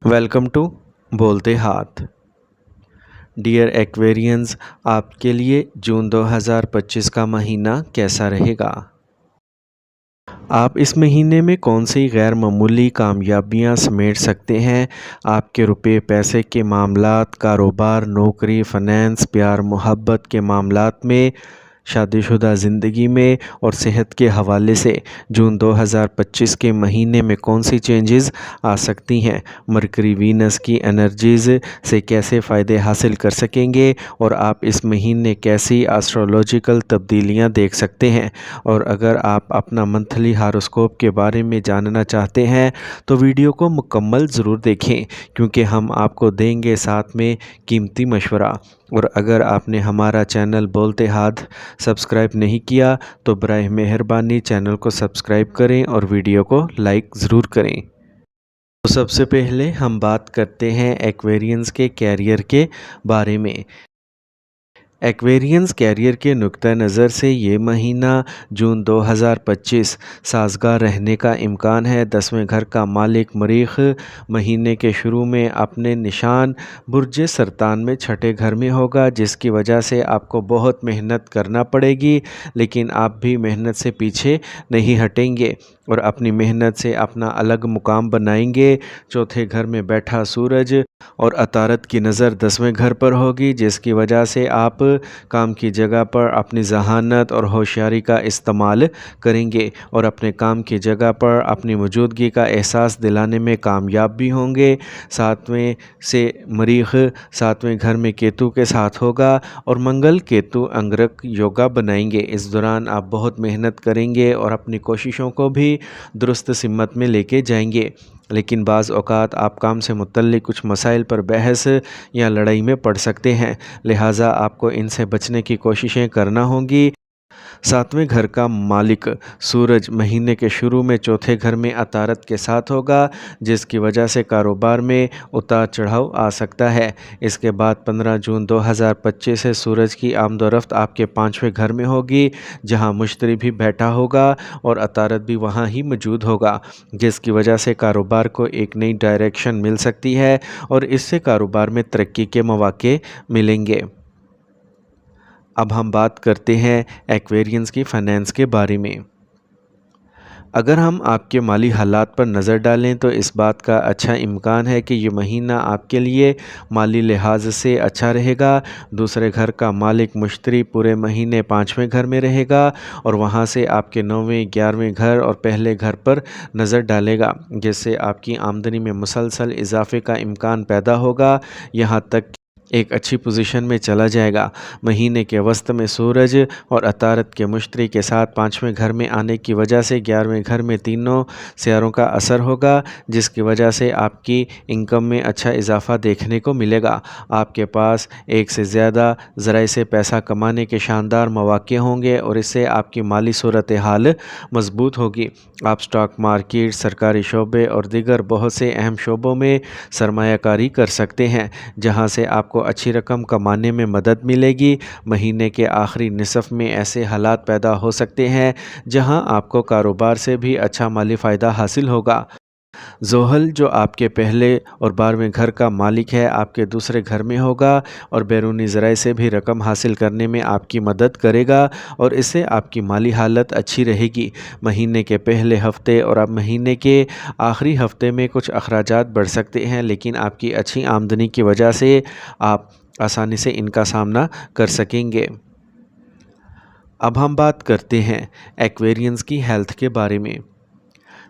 Welcome to बोलते हाथ। Dear Aquarians, आपके लिए जून 2025 का महीना कैसा रहेगा? आप इस महीने में कौन सी गैर मामूली कामयाबियां समेट सकते हैं? आपके रुपए पैसे के मामलात, कारोबार, नौकरी, फाइनेंस, प्यार मोहब्बत के मामलात में, शादीशुदा ज़िंदगी में और सेहत के हवाले से जून 2025 के महीने में कौन सी चेंजेस आ सकती हैं? मरकरी वीनस की एनर्जीज़ से कैसे फ़ायदे हासिल कर सकेंगे और आप इस महीने कैसी एस्ट्रोलॉजिकल तब्दीलियां देख सकते हैं? और अगर आप अपना मंथली हारोस्कोप के बारे में जानना चाहते हैं तो वीडियो को मुकम्मल ज़रूर देखें, क्योंकि हम आपको देंगे साथ में कीमती मशवरा। और अगर आपने हमारा चैनल बोलते हाथ सब्सक्राइब नहीं किया तो बराए मेहरबानी चैनल को सब्सक्राइब करें और वीडियो को लाइक ज़रूर करें। तो सबसे पहले हम बात करते हैं एक्वेरियंस के कैरियर के बारे में। एक्वेरियंस कैरियर के नुक्ता नज़र से ये महीना जून 2025 साजगार रहने का इम्कान है। 10वें घर का मालिक मरीख महीने के शुरू में अपने निशान बुर्ज सरतान में छठे घर में होगा, जिसकी वजह से आपको बहुत मेहनत करना पड़ेगी, लेकिन आप भी मेहनत से पीछे नहीं हटेंगे और अपनी मेहनत से अपना अलग मुकाम बनाएंगे। चौथे घर में बैठा सूरज और अतारत की नज़र 10वें घर पर होगी, जिसकी वजह से आप काम की जगह पर अपनी जहानत और होशियारी का इस्तेमाल करेंगे और अपने काम की जगह पर अपनी मौजूदगी का एहसास दिलाने में कामयाब भी होंगे। 7वें से मरीख 7वें घर में केतु के साथ होगा और मंगल केतु अंगरक योगा बनाएंगे। इस दौरान आप बहुत मेहनत करेंगे और अपनी कोशिशों को भी दुरुस्त सिमत में लेके जाएंगे, लेकिन बाज़ औक़ात आप काम से मुतल्लिक़ कुछ मसाइल पर बहस या लड़ाई में पड़ सकते हैं, लिहाजा आपको इनसे बचने की कोशिशें करना होंगी। 7वें घर का मालिक सूरज महीने के शुरू में चौथे घर में अतारत के साथ होगा, जिसकी वजह से कारोबार में उतार चढ़ाव आ सकता है। इसके बाद 15 जून 2025 से सूरज की आमदोरफ्त आपके 5वें घर में होगी, जहां मुश्तरी भी बैठा होगा और अतारत भी वहां ही मौजूद होगा, जिसकी वजह से कारोबार को एक नई डायरेक्शन मिल सकती है और इससे कारोबार में तरक्की के मौके मिलेंगे। अब हम बात करते हैं एक्वेरियंस की फ़ाइनेंस के बारे में। अगर हम आपके माली हालात पर नज़र डालें तो इस बात का अच्छा इम्कान है कि ये महीना आपके लिए माली लिहाज से अच्छा रहेगा। दूसरे घर का मालिक मुश्तरी पूरे महीने 5वें घर में रहेगा और वहाँ से आपके 9वें 11वें घर और पहले घर पर नज़र डालेगा, जिससे आपकी आमदनी में मुसलसल इजाफे का इम्कान पैदा होगा, यहाँ तक एक अच्छी पोजीशन में चला जाएगा। महीने के वस्त में सूरज और अतारत के मुश्तरी के साथ 5वें घर में आने की वजह से 11वें घर में तीनों सियारों का असर होगा, जिसकी वजह से आपकी इनकम में अच्छा इजाफा देखने को मिलेगा। आपके पास एक से ज़्यादा ज़राए से पैसा कमाने के शानदार मौके होंगे और इससे आपकी माली सूरत हाल मजबूत होगी। आप स्टॉक मार्केट, सरकारी शोबे और दीगर बहुत से अहम शोबों में सरमायाकारी कर सकते हैं, जहाँ से आपको अच्छी रकम कमाने में मदद मिलेगी। महीने के आखिरी निसफ में ऐसे हालात पैदा हो सकते हैं जहां आपको कारोबार से भी अच्छा माली फ़ायदा हासिल होगा। ज़ोहल जो आपके पहले और 12वें घर का मालिक है, आपके दूसरे घर में होगा और बैरूनी ज़राए से भी रकम हासिल करने में आपकी मदद करेगा और इससे आपकी माली हालत अच्छी रहेगी। महीने के पहले हफ्ते और अब महीने के आखिरी हफ्ते में कुछ अखराजात बढ़ सकते हैं, लेकिन आपकी अच्छी आमदनी की वजह से आप आसानी से इनका सामना कर सकेंगे। अब हम बात करते हैं एक्वेरियंस की हेल्थ के बारे में।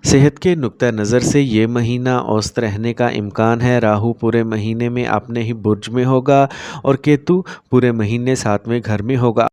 सेहत के नुक्ता नज़र से ये महीना औसत रहने का इम्कान है। राहु पूरे महीने में अपने ही बुर्ज में होगा और केतु पूरे महीने 7वें घर में होगा।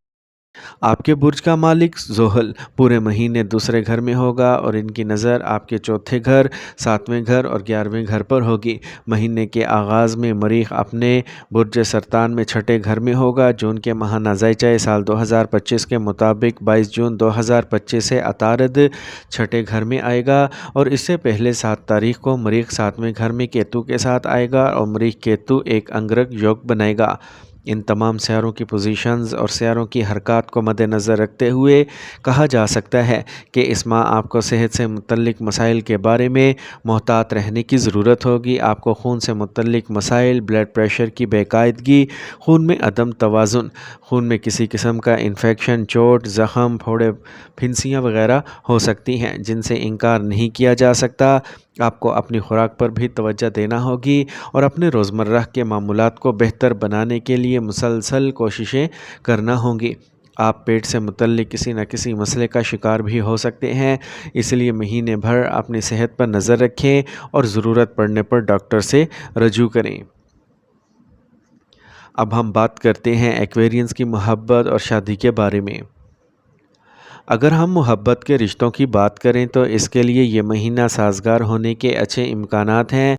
आपके बुर्ज का मालिक ज़ोहल पूरे महीने दूसरे घर में होगा और इनकी नज़र आपके चौथे घर, 7वें घर और 11वें घर पर होगी। महीने के आगाज़ में मरीख अपने बुर्ज सरतान में छठे घर में होगा। जून के माह नाज़ाइचाए साल 2025 के मुताबिक 22 जून 2025 से अतारद छठे घर में आएगा और इससे पहले 7 तारीख को मरीख 7वें घर में केतु के साथ आएगा और मरीख केतु एक अंगरक योग बनाएगा। ان تمام سیاروں کی پوزیشنز اور سیاروں کی حرکات کو مد نظر رکھتے ہوئے کہا جا سکتا ہے کہ اس ماہ آپ کو صحت سے متعلق مسائل کے بارے میں محتاط رہنے کی ضرورت ہوگی۔ آپ کو خون سے متعلق مسائل، بلڈ پریشر کی بے قاعدگی، خون میں عدم توازن، خون میں کسی قسم کا انفیکشن، چوٹ، زخم، پھوڑے، پھنسیاں وغیرہ ہو سکتی ہیں جن سے انکار نہیں کیا جا سکتا۔ آپ کو اپنی خوراک پر بھی توجہ دینا ہوگی اور اپنے روزمرہ کے معمولات کو بہتر بنانے کے لیے مسلسل کوششیں کرنا ہوں گی۔ آپ پیٹ سے متعلق کسی نہ کسی مسئلے کا شکار بھی ہو سکتے ہیں، اس لیے مہینے بھر اپنی صحت پر نظر رکھیں اور ضرورت پڑنے پر ڈاکٹر سے رجوع کریں۔ اب ہم بات کرتے ہیں ایکویرینز کی محبت اور شادی کے بارے میں۔ اگر ہم محبت کے رشتوں کی بات کریں تو اس کے لیے یہ مہینہ سازگار ہونے کے اچھے امکانات ہیں۔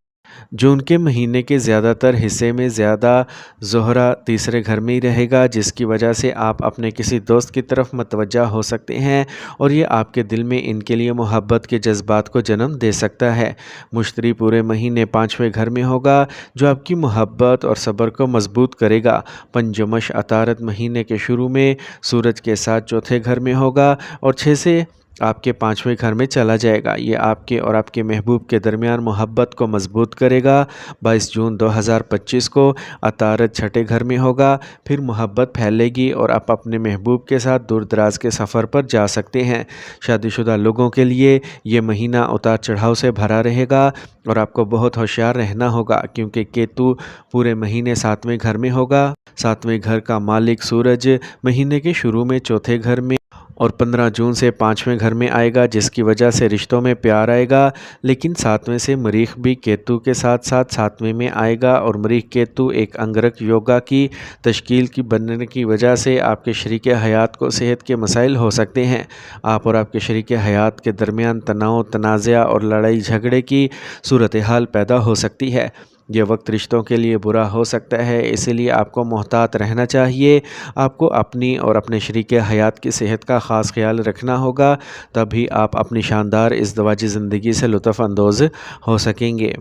جون کے مہینے کے زیادہ تر حصے میں زیادہ زہرہ تیسرے گھر میں ہی رہے گا، جس کی وجہ سے آپ اپنے کسی دوست کی طرف متوجہ ہو سکتے ہیں اور یہ آپ کے دل میں ان کے لیے محبت کے جذبات کو جنم دے سکتا ہے۔ مشتری پورے مہینے 5ویں گھر میں ہوگا جو آپ کی محبت اور صبر کو مضبوط کرے گا۔ پنجمش عطارد مہینے کے شروع میں سورج کے ساتھ چوتھے گھر میں ہوگا اور 6 سے آپ کے 5ویں گھر میں چلا جائے گا۔ یہ آپ کے اور آپ کے محبوب کے درمیان محبت کو مضبوط کرے گا۔ 22 جون 2025 کو عطارد چھٹے گھر میں ہوگا، پھر محبت پھیلے گی اور آپ اپنے محبوب کے ساتھ دور دراز کے سفر پر جا سکتے ہیں۔ شادی شدہ لوگوں کے لیے یہ مہینہ اتار چڑھاؤ سے بھرا رہے گا اور آپ کو بہت ہوشیار رہنا ہوگا کیونکہ کیتو پورے مہینے 7ویں گھر میں ہوگا۔ 7ویں گھر کا مالک سورج مہینے کے شروع میں چوتھے گھر میں اور 15 جون سے 5ویں گھر میں آئے گا، جس کی وجہ سے رشتوں میں پیار آئے گا، لیکن 7ویں سے مریخ بھی کیتو کے ساتھ ساتھ 7ویں میں آئے گا اور مریخ کیتو ایک انگرک یوگا کی تشکیل کی بننے کی وجہ سے آپ کے شریک حیات کو صحت کے مسائل ہو سکتے ہیں۔ آپ اور آپ کے شریک حیات کے درمیان تناؤ، تنازعہ اور لڑائی جھگڑے کی صورتحال پیدا ہو سکتی ہے۔ یہ وقت رشتوں کے لیے برا ہو سکتا ہے، اسی لیے آپ کو محتاط رہنا چاہیے۔ آپ کو اپنی اور اپنے شریک حیات کی صحت کا خاص خیال رکھنا ہوگا، تبھی آپ اپنی شاندار ازدواجی زندگی سے لطف اندوز ہو سکیں گے۔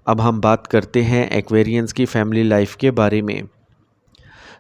اب ہم بات کرتے ہیں ایکویرینز کی فیملی لائف کے بارے میں۔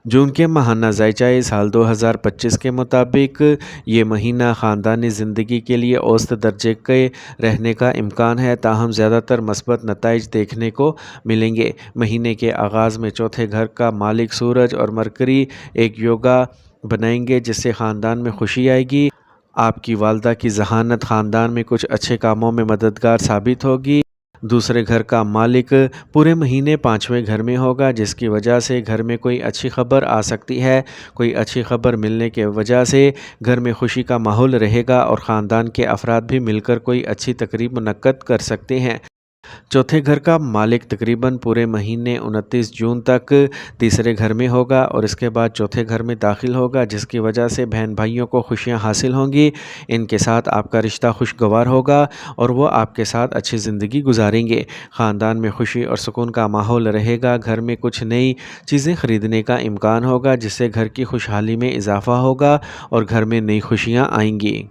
جون کے ماہانہ ذائچہ سال 2025 کے مطابق یہ مہینہ خاندانی زندگی کے لیے اوسط درجے کے رہنے کا امکان ہے، تاہم زیادہ تر مثبت نتائج دیکھنے کو ملیں گے۔ مہینے کے آغاز میں چوتھے گھر کا مالک سورج اور مرکری ایک یوگا بنائیں گے جس سے خاندان میں خوشی آئے گی۔ آپ کی والدہ کی ذہانت خاندان میں کچھ اچھے کاموں میں مددگار ثابت ہوگی۔ دوسرے گھر کا مالک پورے مہینے 5ویں گھر میں ہوگا، جس کی وجہ سے گھر میں کوئی اچھی خبر آ سکتی ہے۔ کوئی اچھی خبر ملنے کی وجہ سے گھر میں خوشی کا ماحول رہے گا اور خاندان کے افراد بھی مل کر کوئی اچھی تقریب منعقد کر سکتے ہیں۔ چوتھے گھر کا مالک تقریباً پورے مہینے 29 جون تک تیسرے گھر میں ہوگا اور اس کے بعد چوتھے گھر میں داخل ہوگا، جس کی وجہ سے بہن بھائیوں کو خوشیاں حاصل ہوں گی۔ ان کے ساتھ آپ کا رشتہ خوشگوار ہوگا اور وہ آپ کے ساتھ اچھی زندگی گزاریں گے۔ خاندان میں خوشی اور سکون کا ماحول رہے گا۔ گھر میں کچھ نئی چیزیں خریدنے کا امکان ہوگا جس سے گھر کی خوشحالی میں اضافہ ہوگا اور گھر میں نئی خوشیاں آئیں گی۔